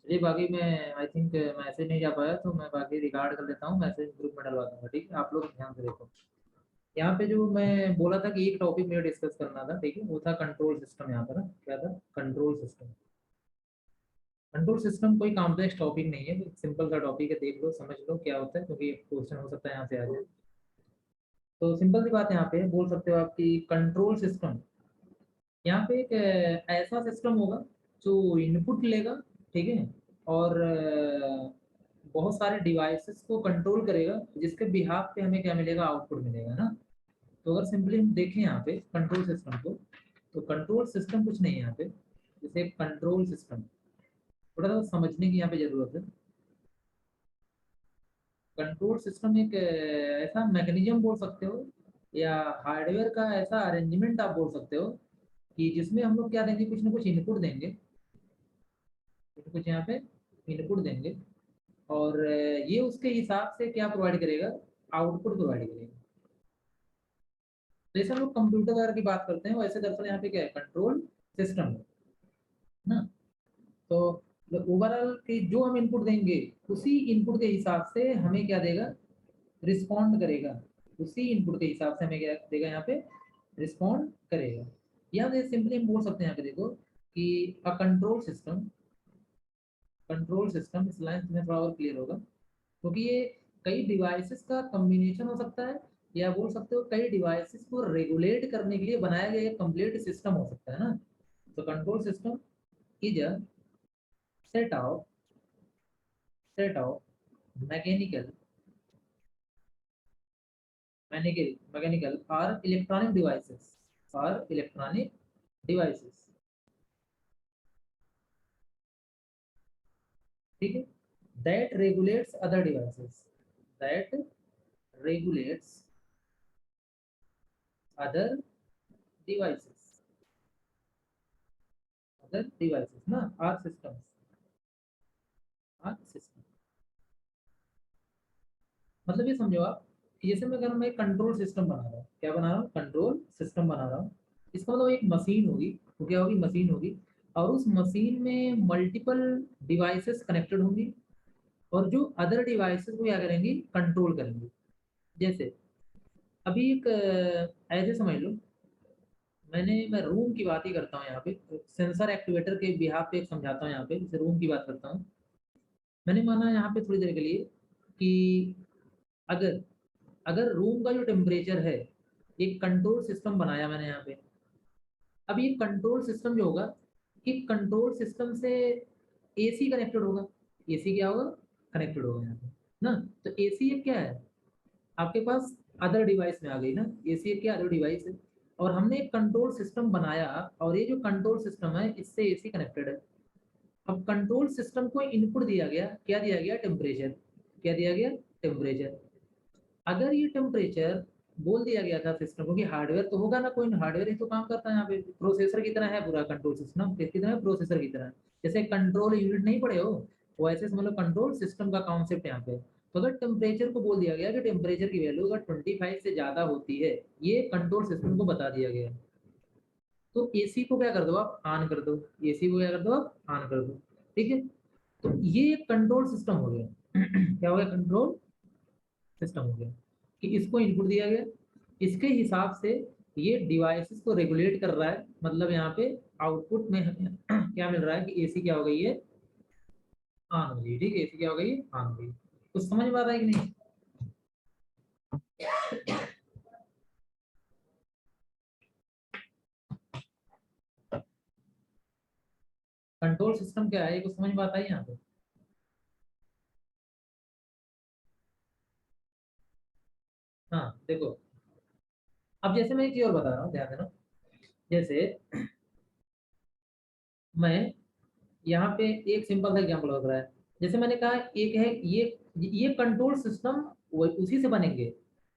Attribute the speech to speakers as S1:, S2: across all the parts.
S1: जी बाकी मैं I think message नहीं जा पाया तो मैं बाकी रिकॉर्ड कर लेता हूँ, मैसेज ग्रुप में डलवा दूंगा, ठीक है? आप लोग ध्यान से देखो। यहाँ पे जो मैं बोला था कि एक टॉपिक मुझे डिस्कस करना था, ठीक है, वो था कंट्रोल सिस्टम। यहाँ पर ना क्या था, कंट्रोल सिस्टम। कंट्रोल सिस्टम कोई कॉम्प्लेक्स टॉपिक नहीं है, सिंपल सा टॉपिक है, देख लो समझ लो क्या होता है, क्योंकि क्वेश्चन हो सकता है यहाँ से आ जाए। तो सिंपल सी बात यहाँ पे बोल सकते हो आपकी कंट्रोल सिस्टम। यहाँ पे एक ऐसा सिस्टम होगा जो इनपुट लेगा, ठीक है, और बहुत सारे डिवाइसेस को कंट्रोल करेगा, जिसके बिहाफ पे हमें क्या मिलेगा, आउटपुट मिलेगा ना। तो अगर सिंपली हम देखें यहाँ पे कंट्रोल सिस्टम को, तो कंट्रोल सिस्टम कुछ नहीं है यहाँ पे। जैसे कंट्रोल सिस्टम थोड़ा सा समझने की यहाँ पे जरूरत है। कंट्रोल सिस्टम एक ऐसा मैकेनिज्म बोल सकते हो, या हार्डवेयर का ऐसा अरेंजमेंट आप बोल सकते हो, कि जिसमें हम लोग क्या देंगे, कुछ ना कुछ इनपुट देंगे, कुछ कुछ यहाँ पे इनपुट देंगे, और ये उसके हिसाब से क्या प्रोवाइड करेगा, आउटपुट प्रोवाइड करेगा। जैसे हम लोग कंप्यूटर वगैरह की बात करते हैं, वैसे दरअसल यहाँ पे क्या है, कंट्रोल सिस्टम है ना। तो ओवरऑल की जो हम इनपुट देंगे, उसी इनपुट के हिसाब से हमें क्या देगा, रिस्पॉन्ड करेगा। उसी इनपुट के हिसाब से हमें क्या देगा, यहाँ पे रिस्पॉन्ड करेगा। या फिर सिंपली हम बोल सकते हैं यहाँ पे देखो कि अ कंट्रोल सिस्टम, इस लाइन में थोड़ा और क्लियर होगा, क्योंकि ये कई डिवाइसेस का कॉम्बिनेशन हो सकता है, या बोल सकते हो कई डिवाइसेस को रेगुलेट करने के लिए बनाया गया एक कंप्लीट सिस्टम हो सकता है ना। तो control system is a set of set of mechanical mechanical और इलेक्ट्रॉनिक डिवाइसेस, ठीक है, that regulates other devices, that regulates other devices, other devices ना, आर सिस्टम्स, आर सिस्टम। मतलब ये समझो आप कि जैसे मैं, अगर मैं कंट्रोल सिस्टम बना रहा हूँ, क्या बना रहा हूँ, कंट्रोल सिस्टम बना रहा हूँ। इसका मतलब एक मशीन होगी, वो क्या होगी, मशीन होगी, और उस मशीन में मल्टीपल डिवाइसेस कनेक्टेड होंगी, और जो अदर डिवाइसेस को क्या करेंगी, कंट्रोल करेंगी। जैसे अभी एक ऐसे समझ लो, मैं रूम की बात ही करता हूँ यहाँ पे, सेंसर एक्टिवेटर के बिहाफ पे एक समझाता हूँ यहाँ पे, जैसे रूम की बात करता हूँ। मैंने माना यहाँ पे थोड़ी देर के लिए कि अगर अगर रूम का जो टेम्परेचर है, एक कंट्रोल सिस्टम बनाया मैंने यहाँ पे। अब ये कंट्रोल सिस्टम जो होगा, कि कंट्रोल सिस्टम से एसी कनेक्टेड होगा। एसी क्या होगा, कनेक्टेड होगा यहाँ पे ना। तो एसी एक क्या है, आपके पास अदर डिवाइस में आ गई ना। एसी एक क्या, अदर डिवाइस है, और हमने एक कंट्रोल सिस्टम बनाया, और ये जो कंट्रोल सिस्टम है, इससे एसी कनेक्टेड है। अब कंट्रोल सिस्टम को इनपुट दिया गया, क्या दिया गया, टेम्परेचर। क्या दिया गया, टेम्परेचर। अगर ये टेम्परेचर बोल दिया गया था सिस्टम को, कि हार्डवेयर तो होगा ना, कोई हार्डवेयर ही तो काम करता है यहाँ पे, प्रोसेसर की तरह है पूरा कंट्रोल सिस्टम, किसकी तरह, प्रोसेसर की तरह। जैसे कंट्रोल यूनिट नहीं पढ़े हो, वैसे समझ लो कंट्रोल सिस्टम का कॉन्सेप्ट यहाँ पे। तो अगर टेम्परेचर को बोल दिया गया कि टेम्परेचर की वैल्यू अगर 25 से ज्यादा होती है, ये कंट्रोल सिस्टम को बता दिया गया, तो एसी को क्या कर दो, आप ऑन कर दो। एसी को क्या कर दो, आप ऑन कर दो, ठीक है। तो ये एक कंट्रोल सिस्टम हो गया। क्या हो गया, कंट्रोल सिस्टम हो गया, कि इसको इनपुट दिया गया, इसके हिसाब से ये डिवाइसेस को रेगुलेट कर रहा है। मतलब यहाँ पे आउटपुट में हमें क्या मिल रहा है, कि एसी क्या हो गई है, ऑन हो गई, ठीक है, एसी क्या हो गई, ऑन हो गई। कुछ समझ में आ रहा है कि नहीं। कंट्रोल सिस्टम क्या है, ये कुछ समझ में आता है यहाँ पे। हाँ देखो, अब जैसे मैं एक चीज और बता रहा हूँ, ध्यान देना। जैसे मैं यहाँ पे एक सिंपल सा एग्जाम्पल हो रहा है। जैसे मैंने कहा, एक है ये कंट्रोल सिस्टम, उसी से बनेंगे।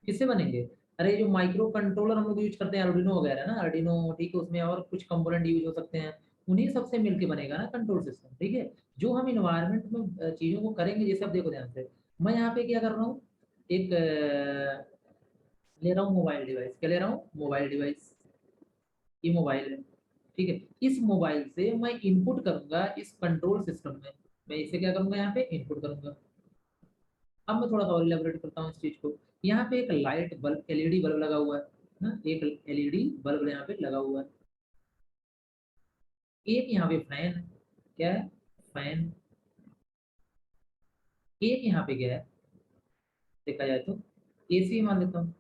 S1: किससे बनेंगे, अरे जो माइक्रो कंट्रोलर हम लोग यूज करते हैं, आर्डिनो वगैरह ना, आर्डिनो, ठीक है, उसमें और कुछ कंपोनेंट यूज हो सकते हैं, उन्हीं सबसे मिलके बनेगा ना कंट्रोल सिस्टम, ठीक है। जो हम इन्वायरमेंट में चीजों को करेंगे, जैसे अब देखो ध्यान से, मैं यहाँ पे क्या कर रहा हूँ, एक ले रहा हूँ मोबाइल डिवाइस। क्या ले रहा हूँ, मोबाइल डिवाइस। ये मोबाइल है, ठीक है। इस मोबाइल से मैं इनपुट करूंगा इस कंट्रोल सिस्टम में, मैं इसे क्या करूंगा, यहाँ पे इनपुट करूंगा। अब मैं थोड़ा सा और इलेबोरेट करता हूँ इस चीज को। यहाँ पे एक लाइट बल्ब, एलईडी बल्ब लगा हुआ है ना, एक एलईडी बल्ब यहाँ पे लगा हुआ है। एक यहाँ पे फैन है, क्या है, फैन। एक यहाँ पे क्या है, देखा जाए तो एसी मान लेता हूँ।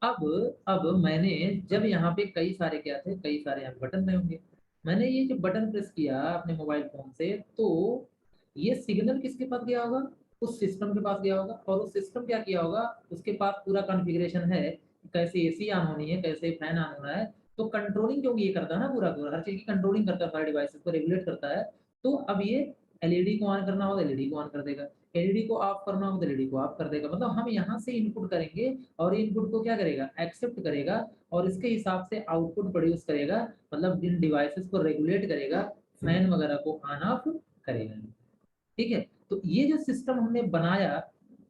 S1: अब मैंने जब यहाँ पे कई सारे क्या थे, कई सारे यहाँ पे बटन रहे होंगे, मैंने ये जो बटन प्रेस किया अपने मोबाइल फोन से, तो ये सिग्नल किसके पास गया होगा, उस सिस्टम के पास गया होगा। और उस सिस्टम क्या किया होगा, उसके पास पूरा कॉन्फ़िगरेशन है कि कैसे एसी ऑन होनी है, कैसे फैन ऑन होना है। तो कंट्रोलिंग क्योंकि ये करता है ना, पूरा पूरा हर चीज की कंट्रोलिंग करता है, सारे डिवाइसेस को रेगुलेट करता है। तो अब ये एलईडी को ऑन करना होगा, एलईडी को ऑन कर देगा। एलईडी को ऑफ करना होगा, तो एलईडी को ऑफ कर देगा। मतलब हम यहाँ से इनपुट करेंगे और इनपुट को क्या करेगा, एक्सेप्ट करेगा, और इसके हिसाब से आउटपुट प्रोड्यूस करेगा। मतलब जिन डिवाइसेस को रेगुलेट करेगा, फैन वगैरह को ऑन ऑफ करेगा। ठीक है। तो ये जो सिस्टम हमने बनाया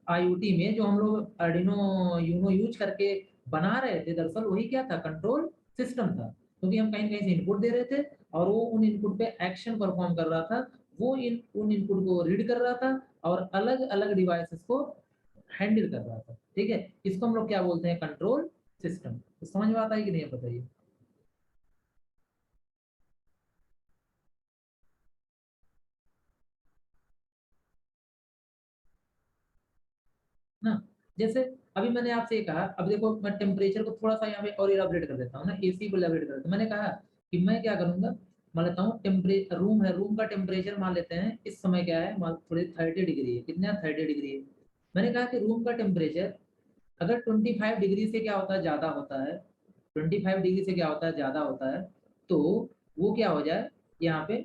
S1: आईओटी में, जो हम लोग आर्डिनो यूनो यूज करके बना रहे थे, दरअसल वही क्या था, कंट्रोल सिस्टम था। क्योंकि हम कहीं कहीं से इनपुट दे रहे थे और वो उन इनपुट पे एक्शन परफॉर्म कर रहा था। वो उन इनपुट को रीड कर रहा था और अलग अलग डिवाइसेस को हैंडल कर रहा था। ठीक है, इसको हम लोग क्या बोलते हैं, कंट्रोल सिस्टम। तो समझ में आता है कि नहीं, बताइए ना। जैसे अभी मैंने आपसे ये कहा, अब देखो मैं टेम्परेचर को थोड़ा सा यहाँ पे और इलाबरेट कर देता हूँ ना, एसी को इलाबरेट कर देता हूँ। मैंने कहा कि मैं क्या करूंगा, मान लेता हूँ टेम्परेचर, रूम है, रूम का टेम्परेचर मान लेते हैं इस समय क्या है, मान थोड़ी 30 डिग्री है, कितना 30 डिग्री है। मैंने कहा कि रूम का टेम्परेचर अगर 25 डिग्री से क्या होता है, ज्यादा होता है, 25 डिग्री से क्या होता है, ज्यादा होता है, तो वो क्या हो जाए, यहाँ पे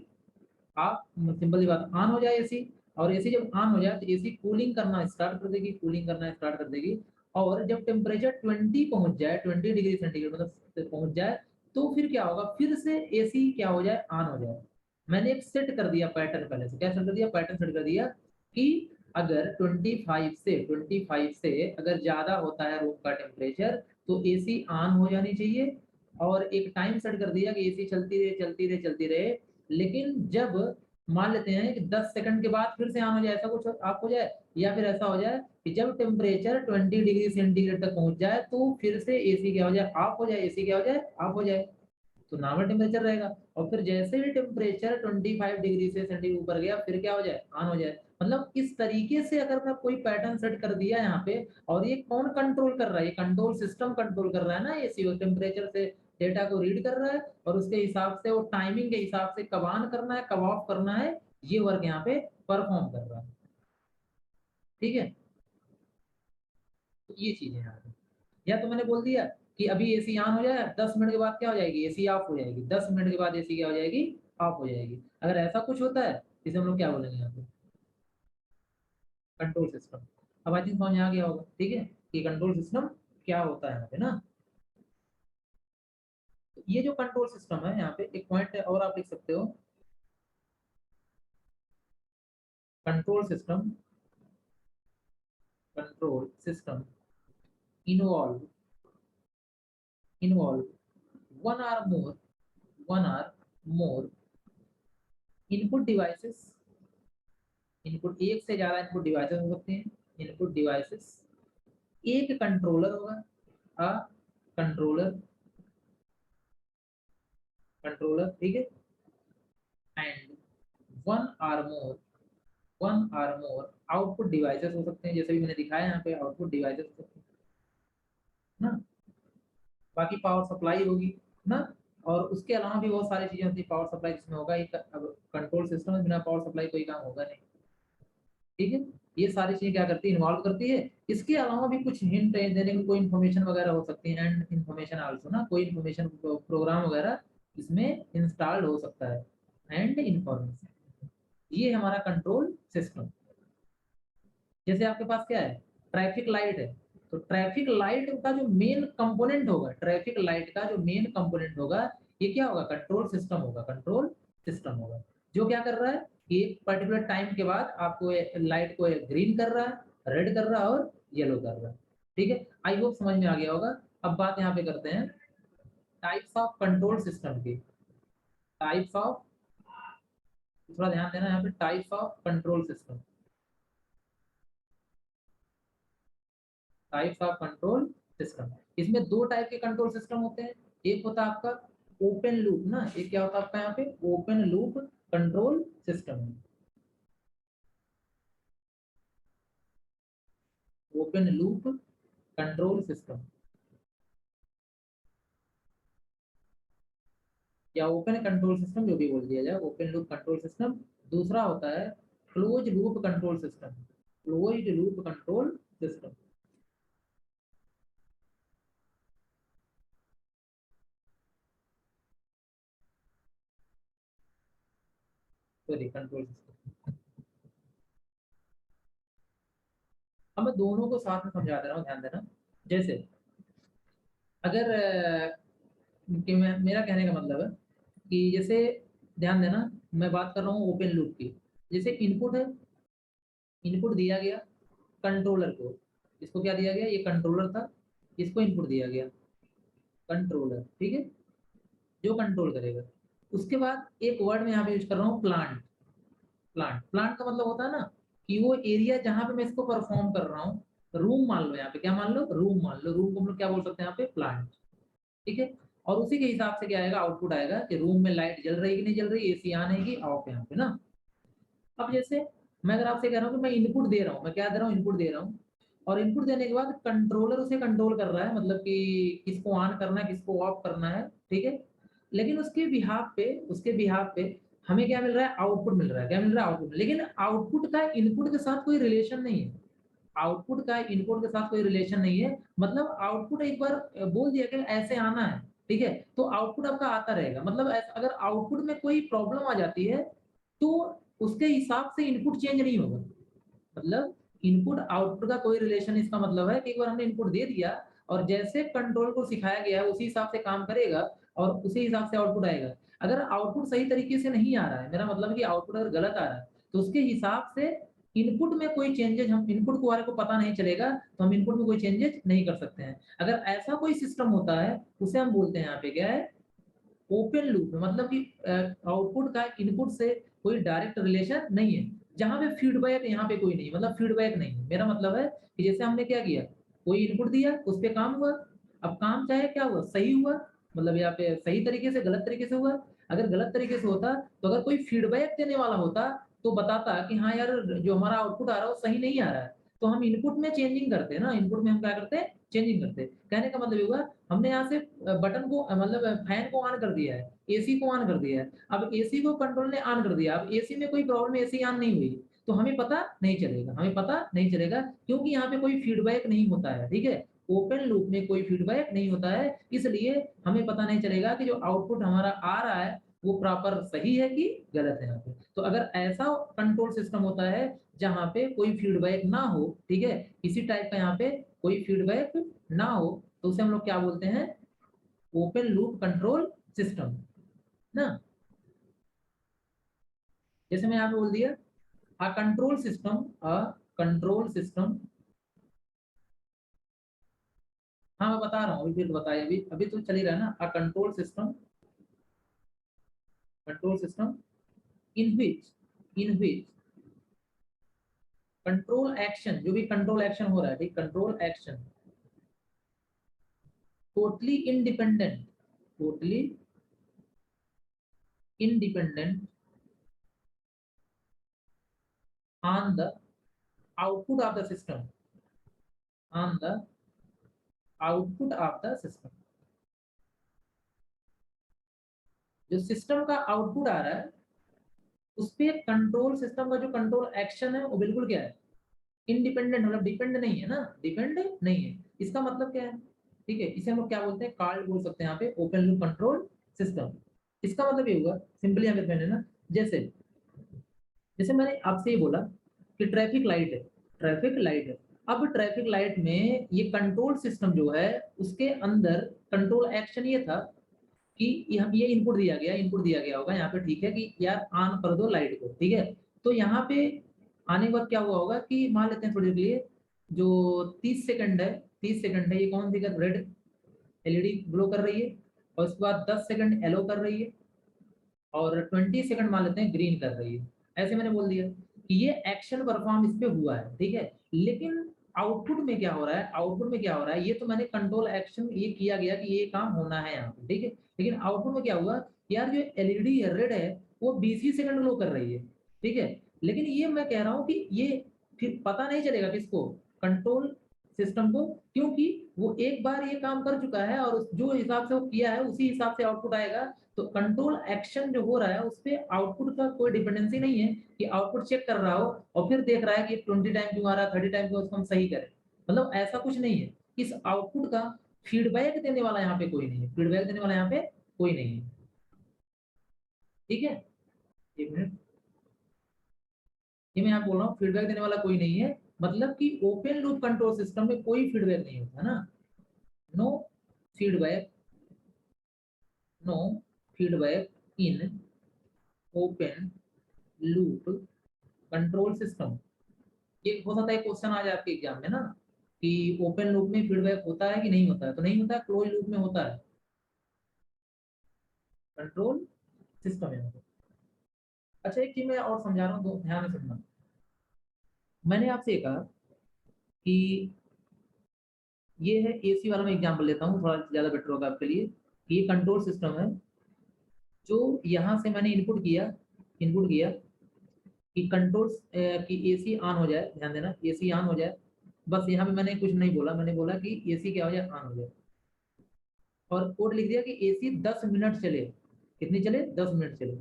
S1: आप सिंपल सी बात, ऑन हो जाए एसी। और एसी जब ऑन हो जाए तो एसी कूलिंग करना स्टार्ट कर देगी, कूलिंग करना स्टार्ट कर देगी। और जब टेम्परेचर 20 पहुंच जाए, 20 डिग्री सेंटीग्रेड मतलब पहुंच जाए, तो फिर क्या होगा, फिर से एसी क्या हो जाए, ऑन हो जाए। मैंने एक सेट कर दिया पैटर्न, पहले से क्या सेट कर दिया, पैटर्न सेट कर दिया कि अगर 25 से अगर ज्यादा होता है रूम का टेम्परेचर, तो एसी ऑन हो जानी चाहिए। और एक टाइम सेट कर दिया कि एसी चलती रहे चलती रहे चलती रहे। लेकिन जब मान लेते हैं कि 10 सेकंड के बाद फिर से ऑन हो जाए, ऐसा कुछ आप हो जाए, या फिर ऐसा हो जाए कि जब टेम्परेचर 20 डिग्री सेंटीग्रेड तक पहुंच जाए, तो फिर से एसी क्या हो जाए, ऑफ हो जाए, एसी क्या हो जाए, ऑफ हो जाए। तो नॉर्मल टेम्परेचर रहेगा। और फिर जैसे ही टेम्परेचर 25 डिग्री से सेंटीग्रेड ऊपर गया, फिर क्या हो जाए, ऑन हो जाए। मतलब इस तरीके से अगर मैं कोई पैटर्न सेट कर दिया यहाँ पे, और ये कौन कंट्रोल कर रहा है, ये कंट्रोल सिस्टम कंट्रोल कर रहा है ना, एसी टेम्परेचर से डेटा को रीड कर रहा है, और उसके हिसाब से वो टाइमिंग के हिसाब से कब ऑन करना है, कब ऑफ करना है, ये वर्क यहाँ पे परफॉर्म कर रहा है। ठीक है, तो ये चीज है यहाँ पे। या तो मैंने बोल दिया कि अभी एसी ऑन हो जाए, 10 मिनट के बाद क्या हो जाएगी, एसी ऑफ हो जाएगी, 10 मिनट के बाद एसी क्या हो जाएगी, ऑफ हो जाएगी। अगर ऐसा कुछ होता है, इसे हम लोग क्या बोलेंगे यहाँ पे, कंट्रोल सिस्टम। अब आई थिंक समझ में आ गया होगा। ठीक है, कि कंट्रोल सिस्टम क्या होता है यहाँ पे ना। तो ये जो कंट्रोल सिस्टम है, यहाँ पे एक पॉइंट है और आप लिख सकते हो, control system, control system involve, involve one or more, one or more input devices. Input, एक से ज्यादा इनपुट डिवाइसेस हो सकते हैं, इनपुट डिवाइसेस। एक कंट्रोलर होगा, अ कंट्रोलर, कंट्रोलर, ठीक है। And one or more, one or more output devices हो सकते हैं, जैसे भी मैंने दिखाया यहाँ पे आउटपुट डिवाइसेस हो सकते हैं ना। बाकी पावर सप्लाई होगी ना। और उसके अलावा भी बहुत सारी चीजें होती है, पावर सप्लाई जिसमें होगा एक, अब कंट्रोल सिस्टम में बिना पावर सप्लाई कोई काम होगा नहीं। ठीक है, ये सारी चीजें क्या करती है, इन्वॉल्व करती है। इसके अलावा भी कुछ हिंट देने में कोई इन्फॉर्मेशन वगैरह हो सकती है, एंड इन्फॉर्मेशन आल्सो ना, कोई इन्फॉर्मेशन प्रोग्राम वगैरह इसमें इंस्टॉल्ड हो सकता है, एंड इन्फॉर्मेशन। ये हमारा कंट्रोल सिस्टम। जैसे आपके पास क्या है, ट्रैफिक लाइट है, तो ट्रैफिक लाइट का जो मेन कंपोनेंट होगा, ट्रैफिक लाइट का जो मेन कंपोनेंट होगा, ये क्या होगा, कंट्रोल सिस्टम होगा, कंट्रोल सिस्टम होगा। जो क्या कर रहा है कि एक पर्टिकुलर टाइम के बाद आपको लाइट को ग्रीन कर रहा है, रेड कर रहा है और येलो कर रहा है। ठीक है, आई होप समझ में आ गया होगा। अब बात यहाँ पे करते हैं टाइप्स ऑफ कंट्रोल सिस्टम की, टाइप्स ऑफ थोड़ा ध्यान देना यहाँ पे, type of control system, types of control system. इसमें दो टाइप के कंट्रोल सिस्टम होते हैं। एक होता है आपका ओपन लूप ना, एक क्या होता है आपका यहाँ पे open loop control system, open loop control system या ओपन कंट्रोल सिस्टम, जो भी बोल दिया जाए, ओपन लूप कंट्रोल सिस्टम। दूसरा होता है close loop control system, close loop control system. Sorry, control system. अब मैं दोनों को साथ में समझा दे रहा हूँ, ध्यान देना। जैसे अगर कि मैं, मेरा कहने का मतलब है कि जैसे ध्यान देना, मैं बात कर रहा हूँ ओपन लूप की। जैसे इनपुट है, इनपुट दिया गया कंट्रोलर को, इसको क्या दिया गया, ये कंट्रोलर था, इसको इनपुट दिया गया कंट्रोलर, ठीक है, जो कंट्रोल करेगा। उसके बाद एक वर्ड में यहाँ पे यूज कर रहा हूँ प्लांट। प्लांट, प्लांट का मतलब होता है ना कि वो एरिया जहाँ पे मैं इसको परफॉर्म कर रहा हूँ, रूम मान लो, यहाँ पे क्या मान लो, रूम मान लो, रूम को हम लोग क्या बोल सकते हैं यहाँ पे, प्लांट, ठीक है। और उसी के हिसाब से क्या आएगा, आउटपुट आएगा कि रूम में लाइट जल रही है कि नहीं जल रही, एसी ऑन है कि ऑफ है यहाँ पे ना। अब जैसे मैं अगर आपसे कह रहा हूँ कि मैं इनपुट दे रहा हूँ, मैं क्या दे रहा हूँ, इनपुट दे रहा हूँ, और इनपुट देने के बाद कंट्रोलर उसे कंट्रोल कर रहा है, मतलब कि किसको ऑन करना है, किसको ऑफ करना है, ठीक है। लेकिन उसके बिहाफ पे, उसके बिहाफ पे हमें क्या मिल रहा है, आउटपुट मिल रहा है। क्या मिल रहा है, आउटपुट। लेकिन आउटपुट का इनपुट के साथ कोई रिलेशन नहीं है, आउटपुट का इनपुट के साथ कोई रिलेशन नहीं है। मतलब आउटपुट एक बार बोल दिया कि ऐसे आना है, ठीक है, तो आउटपुट आपका आता रहेगा। मतलब अगर आउटपुट में कोई प्रॉब्लम आ जाती है तो उसके हिसाब से इनपुट चेंज नहीं होगा। मतलब इनपुट आउटपुट का कोई रिलेशन, इसका मतलब है कि एक बार हमने इनपुट दे दिया और जैसे कंट्रोल को सिखाया गया है उसी हिसाब से काम करेगा और उसी हिसाब से आउटपुट आएगा। अगर आउटपुट सही तरीके से नहीं आ रहा है, मेरा मतलब है कि आउटपुट अगर गलत आ रहा है, तो उसके हिसाब से इनपुट में कोई चेंजेज, हम इनपुट को वाले को पता नहीं चलेगा, तो हम इनपुट में कोई चेंजेज नहीं कर सकते हैं। अगर ऐसा कोई सिस्टम होता है उसे हम बोलते हैं यहाँ पे क्या है, ओपन लूप। मतलब कि आउटपुट का इनपुट से कोई डायरेक्ट रिलेशन नहीं है, जहाँ पे फीडबैक, यहाँ पे कोई नहीं, मतलब फीडबैक नहीं है। मेरा मतलब है कि जैसे हमने क्या किया, कोई इनपुट दिया, उस पे काम हुआ। अब काम चाहे क्या हुआ, सही हुआ, मतलब यहाँ पे सही तरीके से, गलत तरीके से हुआ। अगर गलत तरीके से होता तो अगर कोई फीडबैक देने वाला होता तो बताता कि हाँ यार, जो हमारा आउटपुट आ रहा है वो सही नहीं आ रहा है, तो हम इनपुट में चेंजिंग करते हैं ना, इनपुट में हम क्या करते हैं, चेंजिंग करते हैं। कहने का मतलब ये हुआ, हमने यहाँ से बटन को मतलब फैन को ऑन कर दिया है, एसी को ऑन कर दिया है। अब एसी को कंट्रोल ने ऑन कर दिया, अब एसी में कोई प्रॉब्लम, एसी ऑन नहीं हुई, तो हमें पता नहीं चलेगा, हमें पता नहीं चलेगा, क्योंकि यहाँ पे कोई फीडबैक नहीं होता है, ठीक है। ओपन लूप में कोई फीडबैक नहीं होता है, इसलिए हमें पता नहीं चलेगा कि जो आउटपुट हमारा आ रहा है वो प्रॉपर सही है कि गलत है यहाँ पे। तो अगर ऐसा कंट्रोल सिस्टम होता है जहाँ पे कोई फीडबैक ना हो, ठीक है, इसी टाइप का यहाँ पे कोई फीडबैक ना हो, तो उसे हम लोग क्या बोलते हैं, ओपन लूप कंट्रोल सिस्टम ना। जैसे मैं यहाँ पे बोल दिया, a control system, a control system. हाँ मैं बता रहा हूँ, अभी फिर बताइए, अभी अभी तो चल ही रहा है ना। A control system, control system in which control action, जो भी कंट्रोल एक्शन हो रहा है, ठीक, control action totally independent, totally independent on the output of the system, on the output of the system. जो सिस्टम का आउटपुट आ रहा है उस पे कंट्रोल सिस्टम का जो कंट्रोल एक्शन है वो बिल्कुल क्या है, इंडिपेंडेंट, मतलब डिपेंड नहीं है ना, डिपेंड नहीं है। इसका मतलब क्या है, ठीक है, इसे हम लोग क्या बोलते हैं, कार्ड बोल सकते हैं यहाँ पे, ओपन लूप कंट्रोल सिस्टम। इसका मतलब ये हुआ, सिंपली यहाँ पे मैंने ना, जैसे जैसे मैंने आपसे ये बोला कि ट्रैफिक लाइट है, ट्रैफिक लाइट है। अब ट्रैफिक लाइट में ये कंट्रोल सिस्टम जो है, उसके अंदर कंट्रोल एक्शन ये था कि ये इनपुट दिया गया, इनपुट दिया गया होगा यहाँ पे, ठीक है, कि यार ऑन कर दो लाइट को, ठीक है। तो यहाँ पे आने के बाद क्या हुआ होगा कि मान लेते हैं थोड़ी देर के लिए, जो 30 सेकंड है, 30 सेकंड है, ये कौन सी कर, रेड एलईडी ग्लो कर रही है, और उसके बाद 10 सेकंड येलो कर रही है, और 20 सेकंड मान लेते हैं ग्रीन कर रही है, ऐसे मैंने बोल दिया कि ये एक्शन परफॉर्म इस पे हुआ है, ठीक है। लेकिन आउटपुट में क्या हो रहा है, आउटपुट में क्या हो रहा है, ये तो मैंने कंट्रोल एक्शन ये किया गया कि ये काम होना है यहाँ पे, ठीक है। लेकिन आउटपुट में क्या हुआ, यार जो एलईडी रेड है वो 20 ही सेकंड ग्लो कर रही है, ठीक है। लेकिन ये मैं कह रहा हूँ कि ये फिर पता नहीं चलेगा किसको, कंट्रोल सिस्टम को, क्योंकि वो एक बार ये काम कर चुका है और जो हिसाब से वो किया है उसी हिसाब से आउटपुट आएगा। तो कंट्रोल एक्शन जो हो रहा है उस पे आउटपुट का कोई डिपेंडेंसी नहीं है कि आउटपुट चेक कर रहा हो और फिर देख रहा है कि 20 टाइम क्यों आ रहा है, 30 टाइम क्यों, उसको हम सही करें। मतलब ऐसा कुछ नहीं है। इस आउटपुट का फीडबैक देने वाला यहाँ पे कोई नहीं है, फीडबैक देने वाला यहाँ पे कोई नहीं है, ठीक है। एक मिनट, ये मैं यहाँ बोल रहा हूँ फीडबैक देने वाला कोई नहीं है, मतलब कि ओपन लूप कंट्रोल सिस्टम में कोई फीडबैक नहीं होता ना। No feedback, no feedback in open loop control system. ये हो सकता है क्वेश्चन आ जाए आपके एग्जाम में ना, कि ओपन लूप में फीडबैक होता है कि नहीं होता है, तो नहीं होता है, क्लोज लूप में होता है कंट्रोल सिस्टम है। अच्छा एक चीज मैं और समझा रहा हूँ, तो ध्यान से सुनना। मैंने आपसे ये कहा कि ये है एसी वाला, मैं एग्जाम्पल लेता हूँ थोड़ा ज्यादा बेटर होगा आपके लिए। ये कंट्रोल सिस्टम है, जो यहाँ से मैंने इनपुट किया कि कंट्रोल कि एसी ऑन हो जाए, ध्यान देना एसी ऑन हो जाए। बस यहाँ पे मैंने कुछ नहीं बोला, मैंने बोला कि एसी क्या हो जाए, ऑन हो जाए। और कोड लिख दिया कि एसी 10 मिनट चले, कितनी चले, 10 मिनट चले।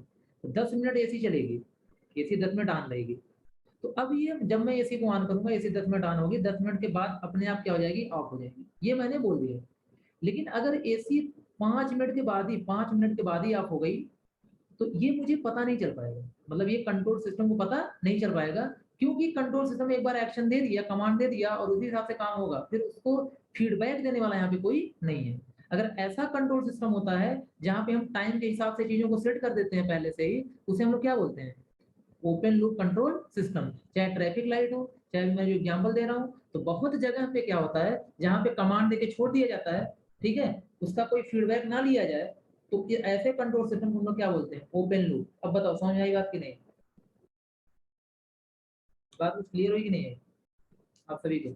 S1: तो 10 मिनट एसी चलेगी, एसी 10 मिनट ऑन रहेगी। तो अब ये जब मैं एसी को ऑन करूंगा, एसी 10 मिनट ऑन होगी, 10 मिनट के बाद अपने आप क्या हो जाएगी, ऑफ हो जाएगी, ये मैंने बोल दिया। लेकिन अगर एसी 5 मिनट के बाद ही 5 मिनट के बाद ही ऑफ हो गई, तो ये मुझे पता नहीं चल पाएगा, मतलब ये कंट्रोल सिस्टम को पता नहीं चल पाएगा, क्योंकि कंट्रोल सिस्टम एक बार एक्शन दे दिया, कमांड दे दिया और उसी हिसाब से काम होगा, फिर उसको फीडबैक देने वाला यहाँ पे कोई नहीं है। अगर ऐसा कंट्रोल सिस्टम होता है जहाँ पे हम टाइम के हिसाब से चीजों को सेट कर देते हैं पहले से ही, उसे हम लोग क्या बोलते हैं, ओपन लूप कंट्रोल सिस्टम। चाहे ट्रैफिक लाइट हो, चाहे मैं जो एग्जांपल दे रहा हूँ, तो बहुत जगह पे क्या होता है जहाँ पे कमांड देके छोड़ दिया जाता है, ठीक है, उसका कोई फीडबैक ना लिया जाए, तो ये ऐसे कंट्रोल सिस्टम को हम लोग क्या बोलते हैं, ओपन लूप। अब बताओ समझ में आई बात की नहीं, बात कुछ क्लियर हुई कि नहीं है आप सभी को।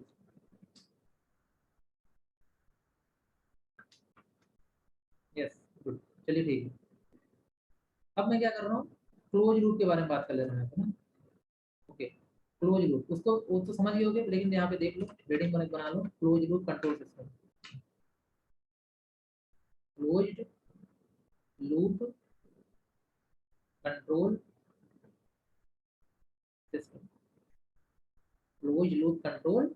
S1: यस, गुड, चलिए ठीक है। अब मैं क्या कर रहा हूँ, क्लोज लूप के बारे में बात कर ले रहा हूँ, है ना। ओके, क्लोज लूप, उसको वो तो समझ गए होगे, लेकिन यहाँ पे देख लो, रीडिंग बना लो, close loop control system, closed loop control system, close loop control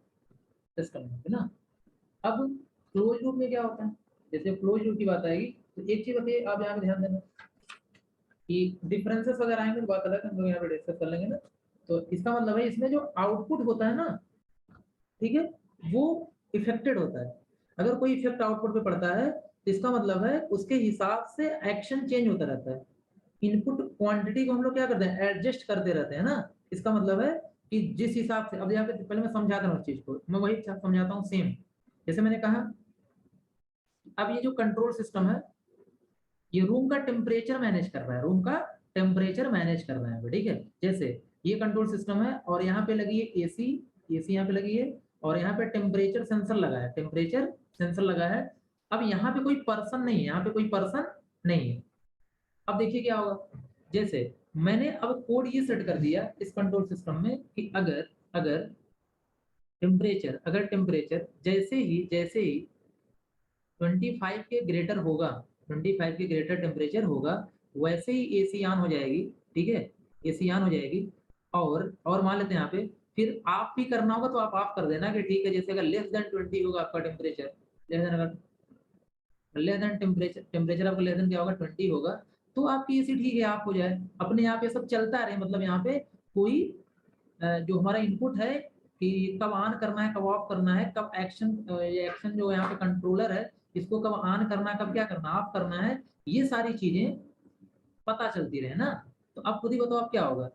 S1: system है ना। अब क्लोज लूप में क्या होता है, जैसे क्लोज लूप की बात आएगी, तो एक चीज बताइए आप यहाँ पे ध्यान देना कि डिफरेंसेस वगैरह आएंगे तो बात अलग है, हम लोग यहाँ पे डिस्कस कर लेंगे ना। तो इसका मतलब है इसमें जो आउटपुट होता है ना, ठीक है, वो इफेक्टेड होता है। अगर कोई इफेक्ट आउटपुट पे पड़ता है तो इसका मतलब है उसके हिसाब से एक्शन चेंज होता रहता है। इनपुट क्वांटिटी को हम लोग क्या करते हैं, एडजस्ट करते रहते हैं ना। इसका मतलब है कि जिस हिसाब से, अब यहाँ पे पहले मैं समझाता हूँ उस चीज को, मैं वही समझाता हूँ सेम। जैसे मैंने कहा, अब ये जो कंट्रोल सिस्टम है, ये रूम का टेम्परेचर मैनेज कर रहा है, रूम का टेम्परेचर मैनेज कर रहा है, ठीक है। जैसे ये कंट्रोल सिस्टम है और यहाँ पे लगी है एसी, एसी यहाँ पे लगी है, और यहाँ पे टेम्परेचर सेंसर लगा है, टेम्परेचर सेंसर लगा है। अब यहाँ पे कोई पर्सन नहीं है, यहाँ पे कोई पर्सन नहीं है। अब देखिए क्या होगा, जैसे मैंने अब कोड ये सेट कर दिया इस कंट्रोल सिस्टम में कि अगर अगर टेम्परेचर जैसे ही 25 के ग्रेटर होगा, 25 के ग्रेटर टेम्परेचर होगा, वैसे ही एसी ऑन हो जाएगी, ठीक है, एसी ऑन हो जाएगी। और मान लेते हैं यहाँ पे, फिर आप भी करना होगा तो आप ऑफ कर देना कि ठीक है, जैसे अगर लेस देन 20 होगा आपका टेम्परेचर, लेस देन, अगर लेस देन टेम्परेचर आपका लेस देन क्या होगा, 20 होगा, तो आपकी एसी ठीक है ऑफ हो जाए, अपने आप ये सब चलता रहे। मतलब यहाँ पे कोई जो हमारा इनपुट है कि कब ऑन करना है, कब ऑफ करना है, कब एक्शन, ये एक्शन जो यहाँ पे कंट्रोलर है, इसको कब ऑन करना है, कब क्या करना, ऑफ करना है, ये सारी चीजें पता चलती रहे ना। तो अब खुद ही बताओ अब क्या होगा।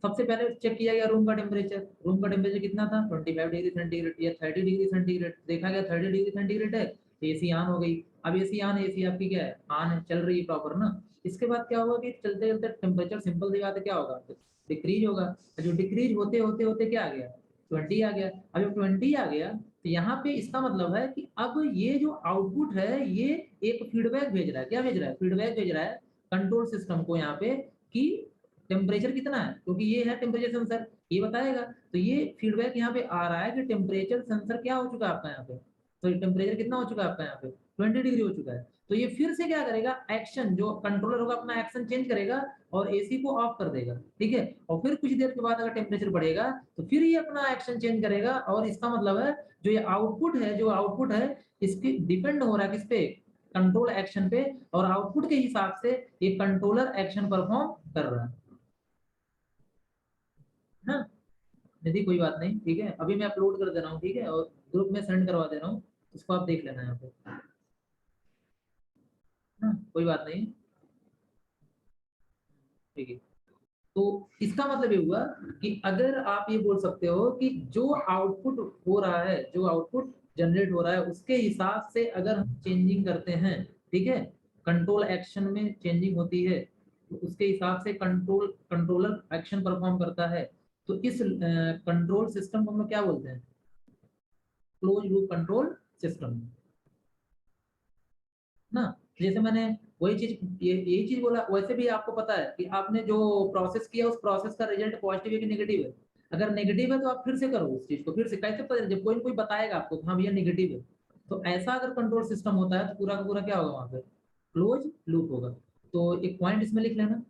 S1: सबसे पहले चेक किया गया रूम का टेम्परेचर, रूम का टेम्परेचर कितना था, 25 डिग्री सेंटीग्रेड या 30 डिग्री सेंटीग्रेड, देखा गया 30 डिग्री सेंटीग्रेड है, एसी ऑन हो गई। अब एसी आपकी क्या है, ऑन है, चल रही है प्रॉपर ना। इसके बाद क्या होगा कि चलते चलते टेम्परेचर सिंपल सी बात है क्या होगा, डिक्रीज होगा। जो डिक्रीज होते होते होते क्या आ गया, 20 आ गया। अब जब 20 आ गया तो यहाँ पे इसका मतलब है कि अब ये जो आउटपुट है ये एक फीडबैक भेज रहा है। क्या भेज रहा है, फीडबैक भेज रहा है कंट्रोल सिस्टम को यहाँ पे कि टेम्परेचर कितना है, क्योंकि ये है टेम्परेचर सेंसर, ये बताएगा। तो ये फीडबैक यहाँ पे आ रहा है कि टेम्परेचर सेंसर क्या हो चुका है आपका यहाँ पे, तो टेम्परेचर कितना हो चुका है आपका यहाँ पे, 20 डिग्री हो चुका है। तो ये फिर से क्या करेगा, एक्शन, जो कंट्रोलर होगा अपना एक्शन चेंज करेगा और एसी को ऑफ कर देगा, ठीक है। और फिर कुछ देर के बाद अगर टेम्परेचर बढ़ेगा तो फिर ये अपना एक्शन चेंज करेगा। और इसका मतलब है जो ये आउटपुट है, जो आउटपुट है इसकी डिपेंड हो रहा है किस पे, कंट्रोल एक्शन पे। और आउटपुट के हिसाब से ये कंट्रोलर एक्शन परफॉर्म कर रहा है ना। यदि कोई बात नहीं, ठीक है, अभी मैं अपलोड कर दे रहा हूँ, ठीक है, और ग्रुप में सेंड करवा दे रहा हूँ, इसको आप देख लेना यहाँ पे ना, कोई बात नहीं, ठीक है। तो इसका मतलब ये हुआ कि अगर आप ये बोल सकते हो कि जो आउटपुट हो रहा है, जो आउटपुट जनरेट हो रहा है उसके हिसाब से अगर हम चेंजिंग करते हैं, ठीक है, कंट्रोल एक्शन में चेंजिंग होती है तो उसके हिसाब से कंट्रोलर एक्शन परफॉर्म करता है। तो इस कंट्रोल सिस्टम को हम लोग क्या बोलते हैं, क्लोज लूप कंट्रोल सिस्टम ना। जैसे मैंने वही चीज यही चीज बोला, वैसे भी आपको पता है कि आपने जो प्रोसेस किया उस प्रोसेस का रिजल्ट पॉजिटिव है कि नेगेटिव है। अगर नेगेटिव है तो आप फिर से करो उस चीज को, फिर से कैसे पता, जब कोई ना कोई बताएगा आपको हाँ भैया नेगेटिव है। तो ऐसा अगर कंट्रोल सिस्टम होता है तो पूरा का पूरा क्या होगा वहां पे, क्लोज लूप होगा। तो एक पॉइंट इसमें लिख लेना,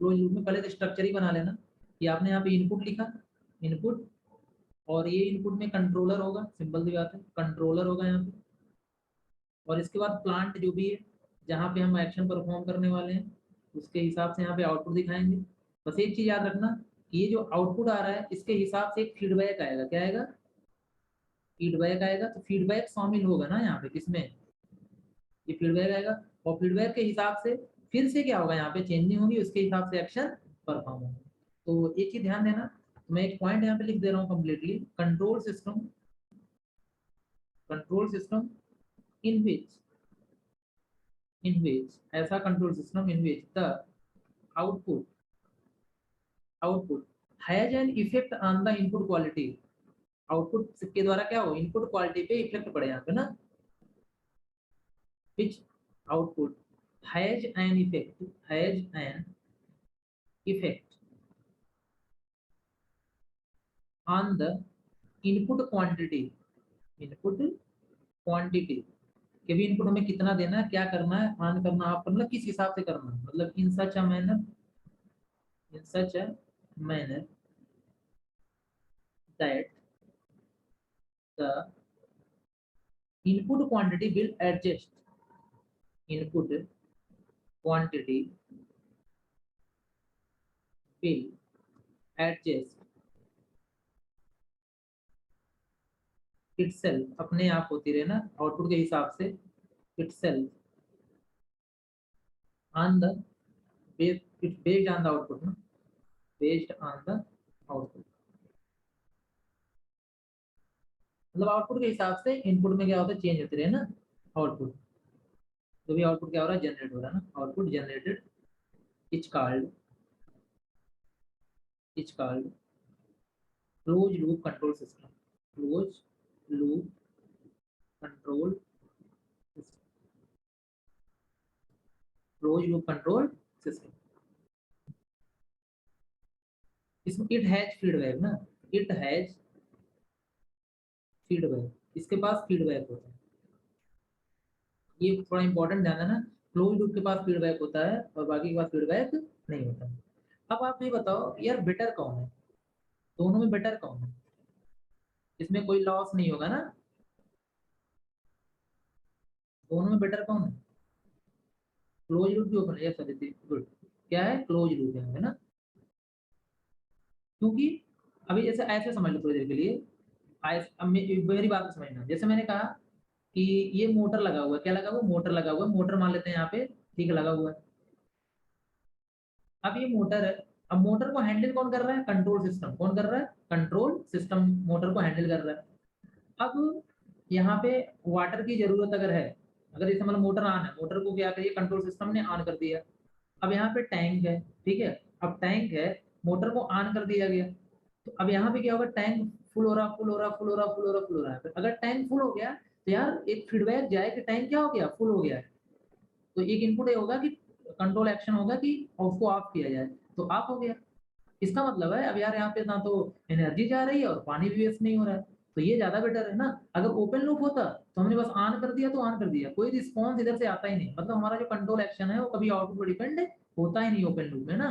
S1: क्लोज लूप में पहले तो स्ट्रक्चर ही बना लेना कि आपने यहाँ पे इनपुट लिखा, इनपुट, और ये इनपुट में कंट्रोलर होगा, सिंपल सी बात है, कंट्रोलर होगा यहाँ पे। और इसके बाद प्लांट जो भी है जहाँ पे हम एक्शन परफॉर्म करने वाले हैं उसके हिसाब से यहाँ पे आउटपुट दिखाएंगे। बस एक चीज याद रखना कि ये जो आउटपुट आ रहा है इसके हिसाब से एक फीडबैक आएगा, क्या आएगा, फीडबैक आएगा। तो फीडबैक शामिल होगा ना यहाँ पे, किसमें, ये फीडबैक आएगा। और फीडबैक के हिसाब से फिर से क्या होगा, यहाँ पे चेंजिंग होगी, उसके हिसाब से एक्शन परफॉर्म होगा। तो एक चीज ध्यान देना, तो मैं एक पॉइंट यहाँ पे लिख दे रहा हूँ कंप्लीटली, कंट्रोल सिस्टम इन विच ऐसा control system in which the output output has an effect on the input quality। Output के द्वारा क्या हो, इनपुट क्वालिटी पे इफेक्ट पड़े यहाँ पे ना। which output has an effect on the input quantity कि भी इनपुट हमें कितना देना है, क्या करना है, ऑन करना, आप मतलब किस हिसाब से करना है, मतलब in such a manner that the input quantity will adjust, input quantity will adjust itself, अपने आप होती रहे ना आउटपुट के हिसाब से, itself on the it's based on the output ना, based on the output, मतलब आउटपुट के हिसाब से इनपुट में क्या होता है, चेंज होती रहे ना आउटपुट। तो भी आउटपुट क्या हो रहा है, जनरेट हो रहा है ना, output generated is called close loop control system, close loop control system, close loop control system. इसमें इट हैज फीडबैक ना, इट हैज फीडबैक, इसके पास फीडबैक होता है, ये थोड़ा इंपॉर्टेंट ध्यान है ना। क्लोज लूप के पास फीडबैक होता है और बाकी के पास फीडबैक नहीं होता। अब आप ये बताओ यार बेटर कौन है, दोनों में बेटर कौन है, इसमें कोई लॉस नहीं होगा ना, दोनों में बेटर कौन है, क्लोज लूप भी ओपन है, यस आदित्य गुड, क्या है, क्लोज लूप है ना। क्योंकि अभी जैसे ऐसे समझ लो थोड़ी देर के लिए, अब मेरी बात को समझना, जैसे मैंने कहा कि ये मोटर लगा हुआ है, क्या लगा हुआ है, मोटर लगा हुआ है, मोटर मान लेते हैं यहाँ पे, ठीक है, लगा हुआ है। अब ये मोटर है, अब मोटर को हैंडल कौन कर रहा है, कंट्रोल सिस्टम, कौन कर रहा है, कंट्रोल सिस्टम मोटर को हैंडल कर रहा है। अब यहाँ पे वाटर की जरूरत अगर है अगर जैसे मतलब मोटर ऑन है, मोटर को क्या करिए कंट्रोल सिस्टम ने ऑन कर दिया। अब यहाँ पे टैंक है, ठीक है, अब टैंक है, मोटर को ऑन कर दिया गया, तो अब यहाँ पे क्या होगा, टैंक फुल हो रहा, फुल हो रहा, फुल हो रहा, फुल हो रहा, फुल हो रहा है। अगर टैंक फुल हो गया तो यार एक फीडबैक जाए कि टैंक क्या हो गया, फुल हो गया है। तो एक इनपुट ये होगा कि कंट्रोल एक्शन होगा कि उसको ऑफ किया जाए, तो ऑफ हो गया। इसका मतलब है अब यार यहाँ पे ना तो एनर्जी जा रही है और पानी भी वेस्ट नहीं हो रहा है, तो ये ज़्यादा बेटर है ना। अगर ओपन लूप होता तो हमने बस ऑन कर दिया तो ऑन कर दिया, कोई रिस्पॉन्स इधर से आता ही नहीं, मतलब हमारा जो कंट्रोल एक्शन है वो कभी आउटपुट पर डिपेंड होता ही नहीं ओपन लूप में ना।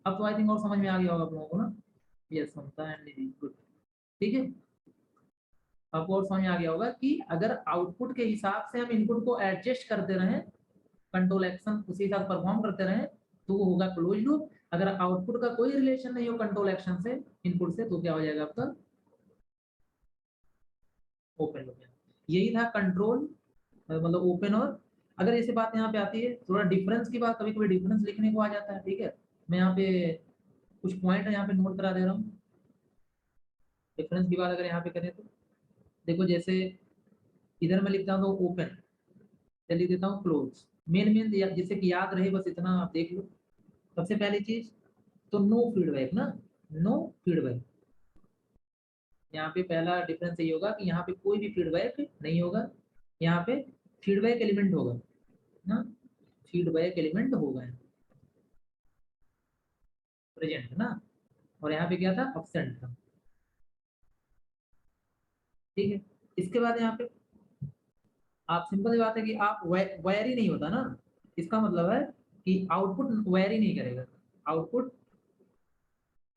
S1: अब तो आई थिंक और समझ में आ गया होगा आप लोगों को ना। यस, समझता है, गुड, ठीक है। आपको और समझ में आ गया होगा कि अगर आउटपुट के हिसाब से हम इनपुट को एडजस्ट करते रहें, कंट्रोल एक्शन उसी हिसाब परफॉर्म करते रहें, तो वो होगा क्लोज लूप। अगर आउटपुट का कोई रिलेशन नहीं हो कंट्रोल एक्शन से, इनपुट से, तो क्या हो जाएगा आपका ओपन लूप। यही था कंट्रोल, मतलब ओपन और। अगर ऐसी बात यहाँ पे आती है थोड़ा डिफरेंस की बात, कभी कभी डिफरेंस लिखने को आ जाता है, ठीक है। मैं यहाँ पे कुछ पॉइंट है यहाँ पे नोट करा दे रहा हूँ। डिफरेंस की बात अगर यहाँ पे करें तो देखो, जैसे इधर मैं लिखता हूँ तो ओपन, लिख देता हूँ क्लोज। मेन मेन जिससे कि याद रहे बस इतना आप देख लो। सबसे पहली चीज तो नो फीडबैक ना, नो फीडबैक। यहाँ पे पहला डिफरेंस ये होगा कि यहाँ पे कोई भी फीडबैक नहीं होगा, यहाँ पे फीडबैक एलिमेंट होगा ना, फीडबैक एलिमेंट होगा प्रेजेंट ना। और यहाँ पे क्या था, एब्सेंट था, ठीक है। इसके बाद यहाँ पे आप सिंपल सी बात है कि आप वेरी नहीं होता ना, इसका मतलब है कि आउटपुट वेरी नहीं करेगा, आउटपुट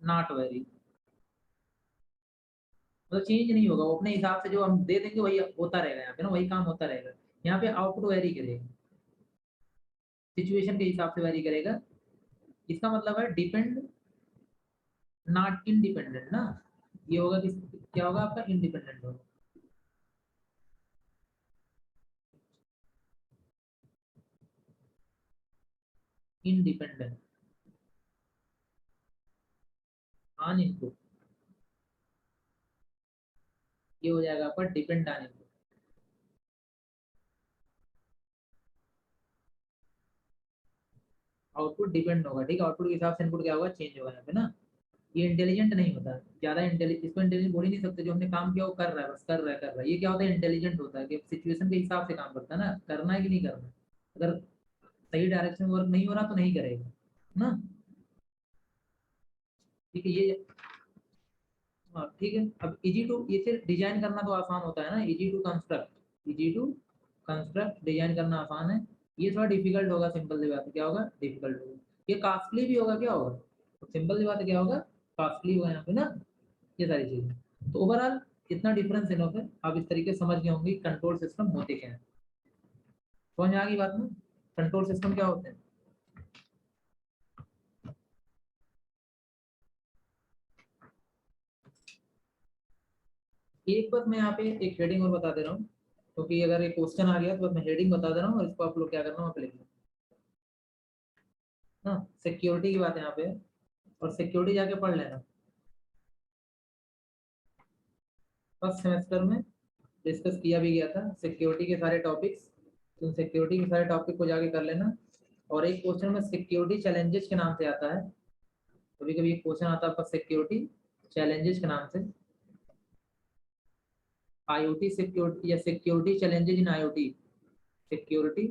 S1: नॉट वेरी, मतलब चेंज नहीं होगा, वो अपने हिसाब से जो हम दे देंगे वही होता रहेगा, यहाँ पे ना वही काम होता रहेगा। यहाँ पे आउटपुट वेरी करेगा, सिचुएशन के हिसाब से वेरी करेगा। इसका मतलब है डिपेंड नॉट इंडिपेंडेंट ना, ये होगा कि क्या होगा आपका इंडिपेंडेंट होगा। इंडिपेंडेंट ऑन इनपुट, ये हो जाएगा आपका depend on input. Output depend होगा, ठीक है, आउटपुट के हिसाब से इनपुट क्या होगा, चेंज होगा यहाँ पे ना। ये इंटेलिजेंट नहीं होता, ज्यादा इंटेलिजेंट, इसको इंटेलिजेंट बोल ही नहीं सकते, जो हमने काम किया वो कर रहा है, बस कर रहा है, कर रहा है। ये क्या होता है, इंटेलिजेंट होता है कि सिचुएशन के हिसाब से काम करता है ना, करना है कि नहीं करना है। अगर सही डायरेक्शन में वर्क नहीं हो रहा तो नहीं करेगा ना, ठीक है ये। हाँ ठीक है, अब इजी टू, ये सिर्फ डिजाइन करना तो आसान होता है ना, easy to construct, easy to construct design करना आसान है। ये थोड़ा डिफिकल्ट होगा, सिंपल सी बात है, क्या होगा, डिफिकल्ट होगा। ये कॉस्टली भी होगा, क्या होगा, तो सिंपल सी बात है क्या होगा, कॉस्टली होगा यहाँ पे ना, ये सारी चीजें। तो ओवरऑल इतना डिफरेंस इन पे आप इस तरीके से समझ गए होंगे कंट्रोल सिस्टम होते क्या है। समझ में आ गई बात में, कंट्रोल सिस्टम क्या होते हैं। एक बात मैं यहाँ पे एक हेडिंग और बता दे रहा हूँ, क्योंकि अगर एक क्वेश्चन आ गया तो मैं हेडिंग बता दे रहा हूँ और इसको आप लोग क्या करना, वहाँ पे लिखना ना। सिक्योरिटी की बात यहाँ पे है, और सिक्योरिटी जाके पढ़ लेना, फर्स्ट सेमेस्टर में डिस्कस किया भी गया था सिक्योरिटी के सारे टॉपिक्स, तो सिक्योरिटी के सारे टॉपिक को जाके कर लेना। और एक क्वेश्चन में सिक्योरिटी चैलेंजेस के नाम से आता है, कभी कभी एक क्वेश्चन आता है आपका सिक्योरिटी चैलेंजेस के नाम से, आईओटी सिक्योरिटी या security challenges in IoT, security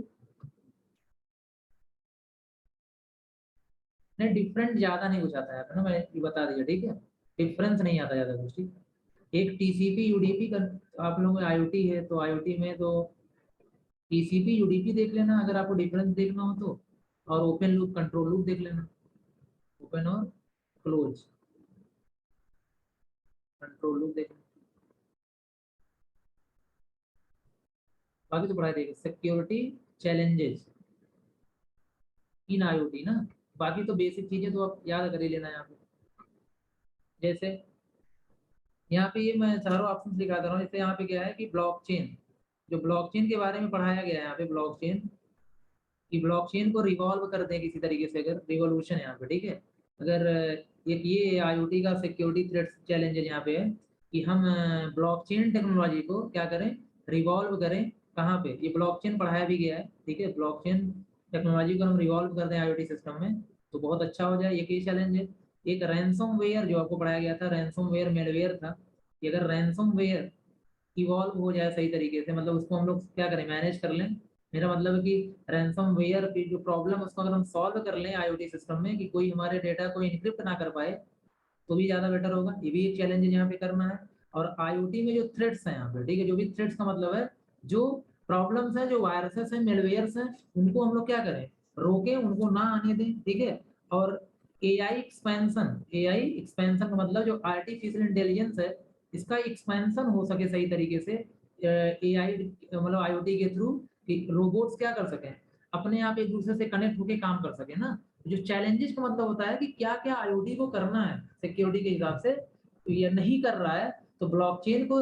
S1: नहीं, डिफरेंट ज्यादा नहीं कुछ आता है ना, मैं ये बता दिया, ठीक है, डिफरेंस नहीं आता ज्यादा कुछ, ठीक। एक टीसीपी यूडीपी का, आप लोगों में आईओटी है तो आईओटी में तो टीसीपी यूडीपी देख लेना अगर आपको डिफरेंस देखना हो तो, और ओपन लूप कंट्रोल लूप देख लेना, ओपन और क्लोज कंट्रोल लूप देख लेना। बाकी तो पढ़ाई देगा, सिक्योरिटी चैलेंजेस इन आईओटी ना, बाकी तो बेसिक चीजें तो आप याद कर ही लेना यहाँ पे। जैसे यहाँ पे ये मैं चारों ऑप्शन दिखा दे रहा हूँ, जैसे यहाँ पे क्या है कि ब्लॉकचेन, जो ब्लॉकचेन के बारे में पढ़ाया गया है यहाँ पे, ब्लॉकचेन कि ब्लॉकचेन को रिवॉल्व कर दें किसी तरीके से, अगर रिवॉल्यूशन है यहाँ पे, ठीक है। अगर एक ये आईओटी का सिक्योरिटी थ्रेट चैलेंज है यहाँ पे है कि हम ब्लॉकचेन टेक्नोलॉजी को क्या करें, रिवॉल्व करें कहाँ पे, ये ब्लॉकचेन पढ़ाया भी गया है, ठीक है। ब्लॉकचेन टेक्नोलॉजी को हम रिवॉल्व कर दें आईओटी सिस्टम में तो बहुत अच्छा हो जाए, ये कई चैलेंज है। एक रैंसमवेयर जो आपको पढ़ाया गया था, रैंसमवेयर मेडवेयर था, कि अगर रैंसमवेयर इवॉल्व हो जाए सही तरीके से, मतलब उसको हम लोग क्या करें, मैनेज कर लें। मेरा मतलब है कि रैंसमवेयर की जो प्रॉब्लम उसको अगर हम सॉल्व कर लें आईओटी सिस्टम में, कि कोई हमारे डेटा को इनक्रिप्ट ना कर पाए, तो भी ज़्यादा बेटर होगा। ये भी एक चैलेंज है यहाँ पे करना है। और आईओटी में जो थ्रेड्स हैं यहाँ पे, ठीक है, जो भी थ्रेड्स का मतलब है जो प्रॉब्लम्स हैं, जो वायरसेस हैं, मेलवेयर्स हैं, उनको हम लोग क्या करें, रोकें, उनको ना आने दें, ठीक है। और एआई एक्सपेंशन का मतलब जो आर्टिफिशियल इंटेलिजेंस है, इसका एक्सपेंशन हो सके सही तरीके से एआई मतलब आईओटी के थ्रू, कि रोबोट्स क्या कर सकें, अपने आप एक दूसरे से कनेक्ट होकर काम कर सके ना। जो चैलेंजेस का मतलब होता है कि क्या क्या आईओटी को करना है सिक्योरिटी के हिसाब से, तो ये नहीं कर रहा है, तो ब्लॉकचेन को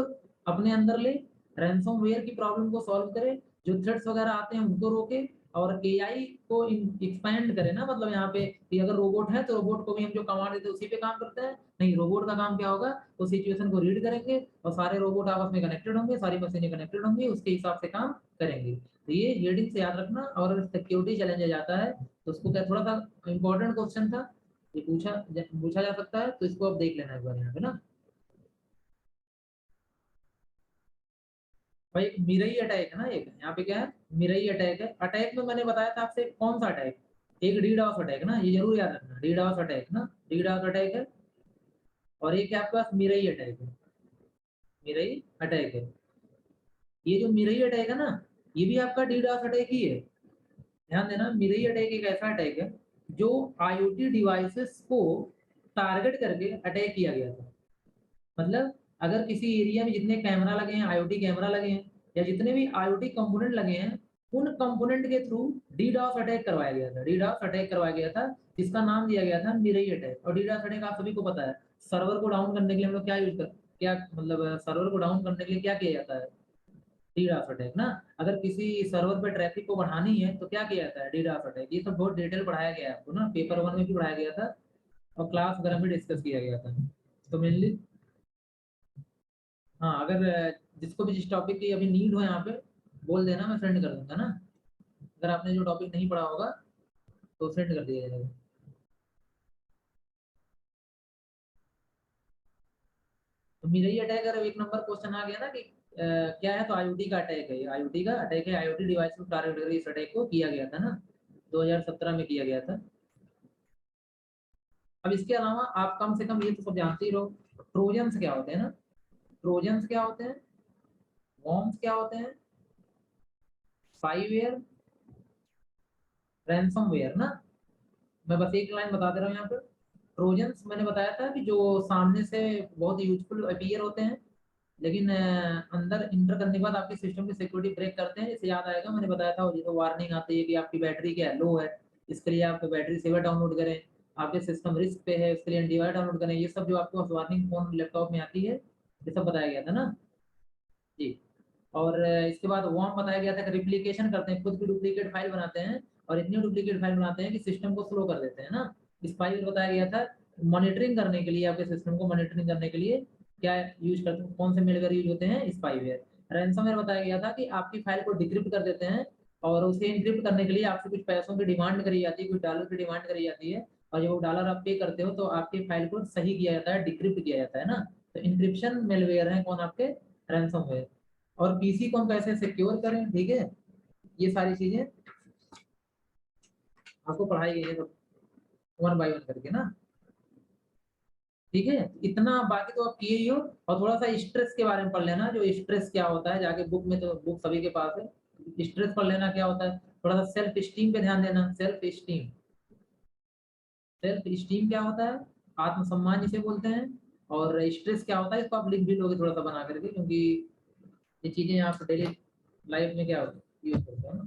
S1: अपने अंदर ले, रैंसमवेयर की प्रॉब्लम को सॉल्व करे, जो थ्रेट्स वगैरह आते हैं उनको रोके, और एआई को एक्सपैंड करे ना, मतलब यहाँ पे कि अगर रोबोट है तो रोबोट को भी हम जो कमांड देते हैं उसी पे काम करते हैं, नहीं रोबोट का काम क्या होगा, वो सिचुएशन को रीड करेंगे और सारे रोबोट आपस में कनेक्टेड होंगे, सारी मशीनें कनेक्टेड होंगी, उसके हिसाब से काम करेंगे। तो ये हेडिंग से याद रखना। और अगर सिक्योरिटी चैलेंज आ जाता है तो उसको क्या, थोड़ा सा इंपॉर्टेंट क्वेश्चन था, ये पूछा जा सकता है, तो इसको आप देख लेना एक बार यहाँ पे ना। भाई मिरई अटैक है ना, एक यहाँ पे क्या है, मिरई अटैक है। अटैक में मैंने बताया था आपसे कौन सा अटैक, एक डीडॉस अटैक ना, ये जरूर याद रखना, डीडॉस अटैक ना, डीडॉस अटैक है। और एक आपके पास मिरई अटैक है, मिरई अटैक है। ये जो मिरई अटैक है ना, ये भी आपका डीडॉस अटैक ही है। ध्यान देना, मिरई अटैक एक ऐसा अटैक है जो आईओटी डिवाइसेस को टारगेट करके अटैक किया गया था। मतलब अगर किसी एरिया में जितने कैमरा लगे हैं, आईओटी कैमरा लगे हैं, या जितने भी आईओटी कंपोनेंट लगे हैं, उन कंपोनेंट के थ्रू डीडॉस अटैक करवाया गया था, डीडॉस अटैक करवाया गया था, जिसका नाम दिया गया था मिरई अटैक। और डीडॉस अटैक आप सभी को पता है, सर्वर को डाउन करने के लिए हम लोग क्या यूज कर, क्या मतलब सर्वर को डाउन करने के लिए क्या किया जाता है, डीडॉस अटैक ना। अगर किसी सर्वर पे ट्रैफिक को बढ़ानी है तो क्या किया जाता है, डीडॉस अटैक। ये सब बहुत डिटेल पढ़ाया गया है आपको ना, पेपर 1 में भी पढ़ाया गया था और क्लास वगैरह में डिस्कस किया गया था। तो मेनली हाँ, अगर जिसको भी जिस टॉपिक की अभी नीड हो यहाँ पे बोल देना, मैं सेंड कर दूंगा ना। अगर आपने जो टॉपिक नहीं पढ़ा होगा तो सेंड कर दिया जाएगा। तो मिरई अटैक अगर एक नंबर क्वेश्चन आ गया ना कि क्या है, तो आईओटी का अटैक है, ये आईओटी का अटैक है, आईओटी डिवाइस को टारगेट करके इस अटैक को किया गया था ना, 2017 में किया गया था। अब इसके अलावा आप कम से कम ये तो सब जानते ही रहो, ट्रोजन्स क्या होते हैं ना, ट्रोजन्स क्या होते हैं, वॉर्म्स क्या होते हैं, स्पाईवेयर, रैंसमवेयर ना। मैं बस एक लाइन बता दे रहा हूँ यहाँ पे। ट्रोजन्स मैंने बताया था कि जो सामने से बहुत यूजफुल अपीयर होते हैं, लेकिन अंदर इंटर करने के बाद आपके सिस्टम की सिक्योरिटी ब्रेक करते हैं। जैसे याद आएगा, मैंने बताया था, जैसे वार्निंग आती है कि आपकी बैटरी क्या लो है, इसके लिए आप बैटरी सेवर डाउनलोड करें, आपके सिस्टम रिस्क पे है, इसके लिए एंटीवायरस डाउनलोड करें। ये सब जो आपको वार्निंग फोन लैपटॉप में आती है, ये सब बताया गया था ना जी। और इसके बाद वॉर्म बताया गया था कि रिप्लिकेशन करते हैं, खुद की डुप्लीकेट फाइल बनाते हैं, और इतनी डुप्लीकेट फाइल बनाते हैं कि सिस्टम को स्लो कर देते हैं ना। स्पाईवेयर बताया गया था, मॉनिटरिंग करने के लिए, आपके सिस्टम को मॉनिटरिंग करने के लिए क्या यूज करते हैं, कौन से मेलवेयर यूज होते हैं, स्पाईवेयर। रैंसमवेयर बताया गया था कि आपकी फाइल को डिक्रिप्ट कर देते हैं, और उसे इनक्रिप्ट करने के लिए आपसे कुछ पैसों की डिमांड करी जाती है, कुछ डॉलर की डिमांड करी जाती है, और जब वो डॉलर आप पे करते हो तो आपकी फाइल को सही किया जाता है, डिक्रिप्ट किया जाता है ना। तो इंक्रिप्शन मेलवेयर है कौन, आपके रैंसमवेयर। और पीसी को हम कैसे सिक्योर करें, ठीक है, ये सारी चीजें आपको पढ़ाई गई है सब, 1 बाय 1 करके ना, ठीक है। इतना बाकी तो आप किए ही हो। और थोड़ा सा स्ट्रेस के बारे में पढ़ लेना, जो स्ट्रेस क्या होता है, जाके बुक में, तो बुक सभी के पास है, स्ट्रेस पढ़ लेना क्या होता है। थोड़ा सा सेल्फ स्टीम पे ध्यान देना, सेल्फ स्टीम, सेल्फ स्टीम क्या होता है, आत्मसम्मान जिसे बोलते हैं। और स्ट्रेस क्या होता है, इसको आप लिख भी लोगे थोड़ा सा बना करके, क्योंकि ये चीजें आप डेली लाइफ में क्या यूज करते हो ना।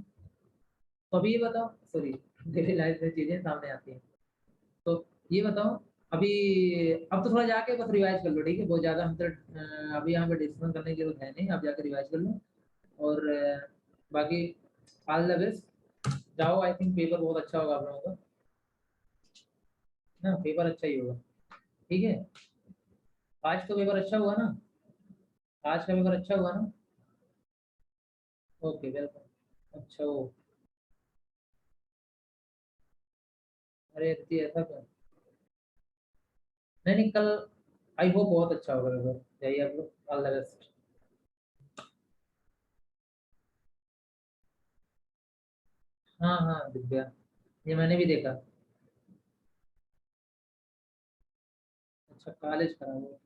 S1: तो अभी ये बताओ, सॉरी, डेली लाइफ में चीजें सामने आती हैं। तो ये बताओ, अभी अब तो थोड़ा जाके बस रिवाइज कर लो, ठीक है, बहुत ज्यादा हम तो अभी यहाँ पे डिस्कशन करने की जरूरत है नहीं, आप जाके रिवाइज कर लो। और बाकी ऑल द बेस्ट, जाओ, आई थिंक पेपर बहुत अच्छा होगा आप लोगों का ना, पेपर अच्छा ही होगा, ठीक है। आज तो पेपर अच्छा हुआ ना, आज का पेपर अच्छा हुआ ना। Okay welcome. अच्छा वो, अरे इतनी ऐसा क्या? नहीं नहीं, कल आई होप बहुत अच्छा होगा पेपर, जाइए आप लोग, ऑल द बेस्ट। हाँ हाँ दिख गया, ये मैंने भी देखा। अच्छा कॉलेज खराब हो।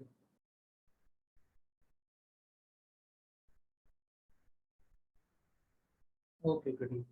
S1: ओके ओके ठीक।